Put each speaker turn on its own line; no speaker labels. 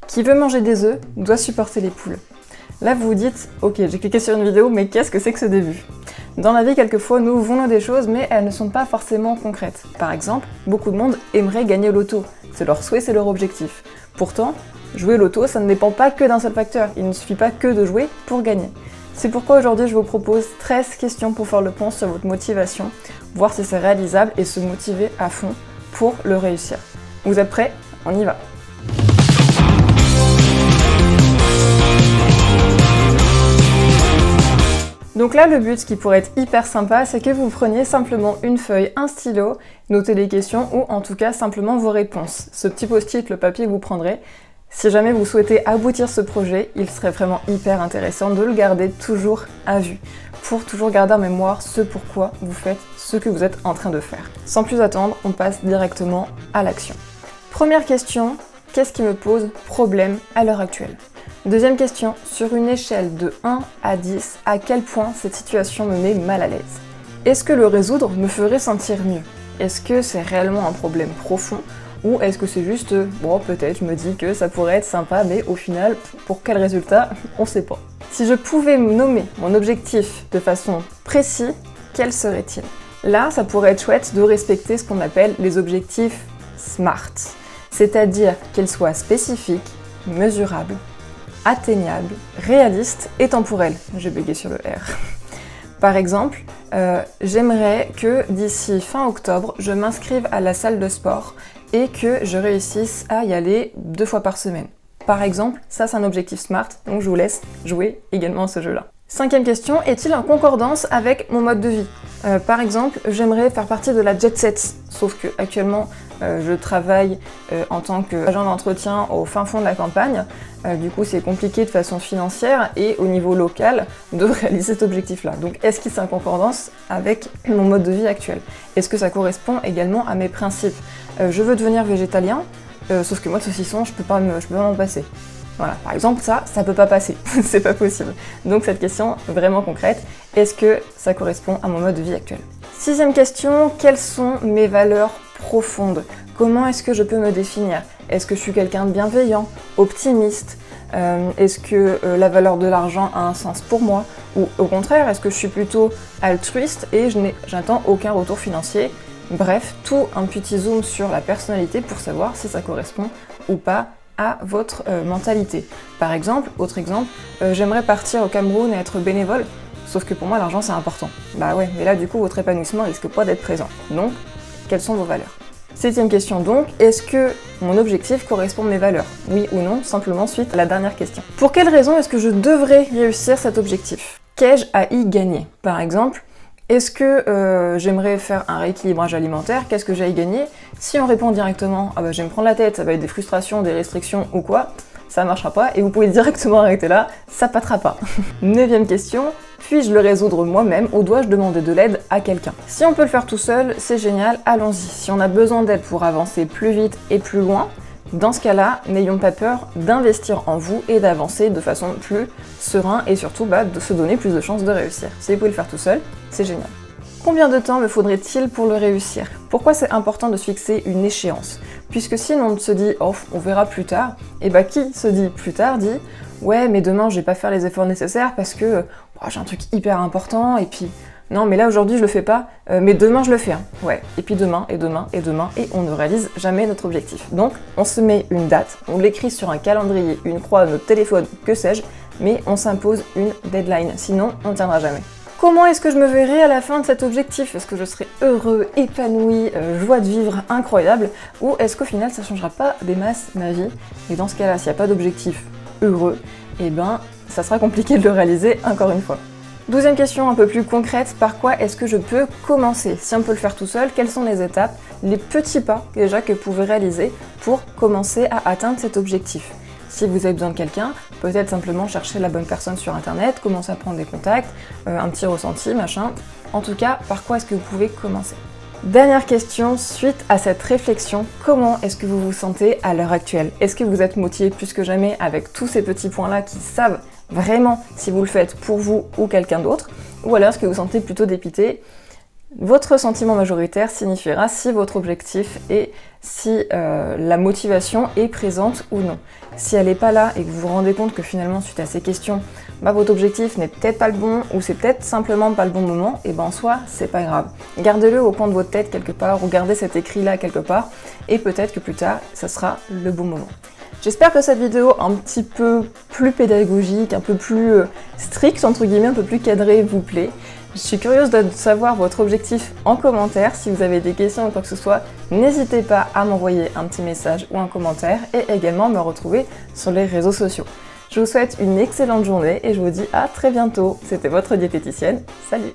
Qui veut manger des œufs doit supporter les poules. Là vous vous dites, ok j'ai cliqué sur une vidéo mais qu'est-ce que c'est que ce début? Dans la vie quelquefois nous voulons des choses mais elles ne sont pas forcément concrètes. Par exemple, beaucoup de monde aimerait gagner au loto. C'est leur souhait, c'est leur objectif. Pourtant, jouer au loto ça ne dépend pas que d'un seul facteur. Il ne suffit pas que de jouer pour gagner. C'est pourquoi aujourd'hui je vous propose 13 questions pour faire le point sur votre motivation, voir si c'est réalisable et se motiver à fond pour le réussir. Vous êtes prêts? On y va! Donc là, le but qui pourrait être hyper sympa, c'est que vous preniez simplement une feuille, un stylo, notez les questions ou en tout cas simplement vos réponses. Ce petit post-it, le papier que vous prendrez, si jamais vous souhaitez aboutir ce projet, il serait vraiment hyper intéressant de le garder toujours à vue, pour toujours garder en mémoire ce pourquoi vous faites ce que vous êtes en train de faire. Sans plus attendre, on passe directement à l'action. Première question, qu'est-ce qui me pose problème à l'heure actuelle? Deuxième question, sur une échelle de 1 à 10, à quel point cette situation me met mal à l'aise? Est-ce que le résoudre me ferait sentir mieux? Est-ce que c'est réellement un problème profond? Ou est-ce que c'est juste, bon peut-être je me dis que ça pourrait être sympa, mais au final, pour quel résultat, on sait pas. Si je pouvais nommer mon objectif de façon précise, quel serait-il? Là, ça pourrait être chouette de respecter ce qu'on appelle les objectifs SMART, c'est-à-dire qu'ils soient spécifiques, mesurables, atteignable, réaliste et temporel. J'ai bugué sur le R. Par exemple, j'aimerais que d'ici fin octobre, je m'inscrive à la salle de sport et que je réussisse à y aller 2 fois par semaine. Par exemple, ça c'est un objectif SMART, donc je vous laisse jouer également à ce jeu-là. 5e question, est-il en concordance avec mon mode de vie? Par exemple, j'aimerais faire partie de la jet set, sauf que actuellement je travaille en tant qu'agent d'entretien au fin fond de la campagne. Du coup, c'est compliqué de façon financière et au niveau local de réaliser cet objectif-là. Donc, est-ce qu'il est en concordance avec mon mode de vie actuel? Est-ce que ça correspond également à mes principes? Je veux devenir végétalien, sauf que moi, de saucisson, je peux pas m'en passer. Voilà, par exemple, ça peut pas passer, c'est pas possible. Donc cette question vraiment concrète, est-ce que ça correspond à mon mode de vie actuel? 6e question, quelles sont mes valeurs profondes? Comment est-ce que je peux me définir? Est-ce que je suis quelqu'un de bienveillant, optimiste? Est-ce que la valeur de l'argent a un sens pour moi? Ou au contraire, est-ce que je suis plutôt altruiste et j'attends aucun retour financier? Bref, tout un petit zoom sur la personnalité pour savoir si ça correspond ou pas à votre mentalité. Par exemple, autre exemple, j'aimerais partir au Cameroun et être bénévole, sauf que pour moi l'argent c'est important. Bah ouais, mais là du coup votre épanouissement risque pas d'être présent. Donc, quelles sont vos valeurs? 7e question donc, est-ce que mon objectif correspond à mes valeurs? Oui ou non, simplement suite à la dernière question. Pour quelle raison est-ce que je devrais réussir cet objectif? Qu'ai-je à y gagner? Par exemple, est-ce que j'aimerais faire un rééquilibrage alimentaire? Qu'est-ce que j'ai à y gagner? Si on répond directement, ah bah je vais me prendre la tête, ça va être des frustrations, des restrictions ou quoi, ça marchera pas et vous pouvez directement arrêter là, ça passera pas. 9e question, puis-je le résoudre moi-même ou dois-je demander de l'aide à quelqu'un? Si on peut le faire tout seul, c'est génial, allons-y. Si on a besoin d'aide pour avancer plus vite et plus loin, dans ce cas-là, n'ayons pas peur d'investir en vous et d'avancer de façon plus sereine et surtout de se donner plus de chances de réussir. Si vous pouvez le faire tout seul, c'est génial. Combien de temps me faudrait-il pour le réussir? Pourquoi c'est important de se fixer une échéance? Puisque sinon on se dit « oh, on verra plus tard », et qui se dit plus tard dit « ouais, mais demain je vais pas faire les efforts nécessaires parce que j'ai un truc hyper important et puis non, mais là aujourd'hui je le fais pas, mais demain je le fais. Hein. » Ouais, et puis demain, et demain, et demain, et on ne réalise jamais notre objectif. Donc on se met une date, on l'écrit sur un calendrier, une croix, notre téléphone, que sais-je, mais on s'impose une deadline, sinon on ne tiendra jamais. Comment est-ce que je me verrai à la fin de cet objectif? Est-ce que je serai heureux, épanoui, joie de vivre incroyable? Ou est-ce qu'au final ça changera pas des masses ma vie? Et dans ce cas-là, s'il n'y a pas d'objectif heureux, ça sera compliqué de le réaliser encore une fois. 12e question un peu plus concrète, par quoi est-ce que je peux commencer? Si on peut le faire tout seul, quelles sont les étapes, les petits pas déjà que vous pouvez réaliser pour commencer à atteindre cet objectif? Si vous avez besoin de quelqu'un, peut-être simplement chercher la bonne personne sur internet, commencer à prendre des contacts, un petit ressenti, machin. En tout cas, par quoi est-ce que vous pouvez commencer? Dernière question, suite à cette réflexion, comment est-ce que vous vous sentez à l'heure actuelle? Est-ce que vous êtes motivé plus que jamais avec tous ces petits points-là qui savent vraiment si vous le faites pour vous ou quelqu'un d'autre? Ou alors est-ce que vous vous sentez plutôt dépité Votre sentiment majoritaire signifiera si votre objectif et si la motivation est présente ou non. Si elle n'est pas là et que vous vous rendez compte que finalement suite à ces questions, votre objectif n'est peut-être pas le bon ou c'est peut-être simplement pas le bon moment, et en soi c'est pas grave. Gardez-le au coin de votre tête quelque part ou gardez cet écrit là quelque part et peut-être que plus tard ça sera le bon moment. J'espère que cette vidéo un petit peu plus pédagogique, un peu plus stricte entre guillemets, un peu plus cadrée vous plaît. Je suis curieuse de savoir votre objectif en commentaire. Si vous avez des questions ou quoi que ce soit, n'hésitez pas à m'envoyer un petit message ou un commentaire et également me retrouver sur les réseaux sociaux. Je vous souhaite une excellente journée et je vous dis à très bientôt. C'était votre diététicienne. Salut!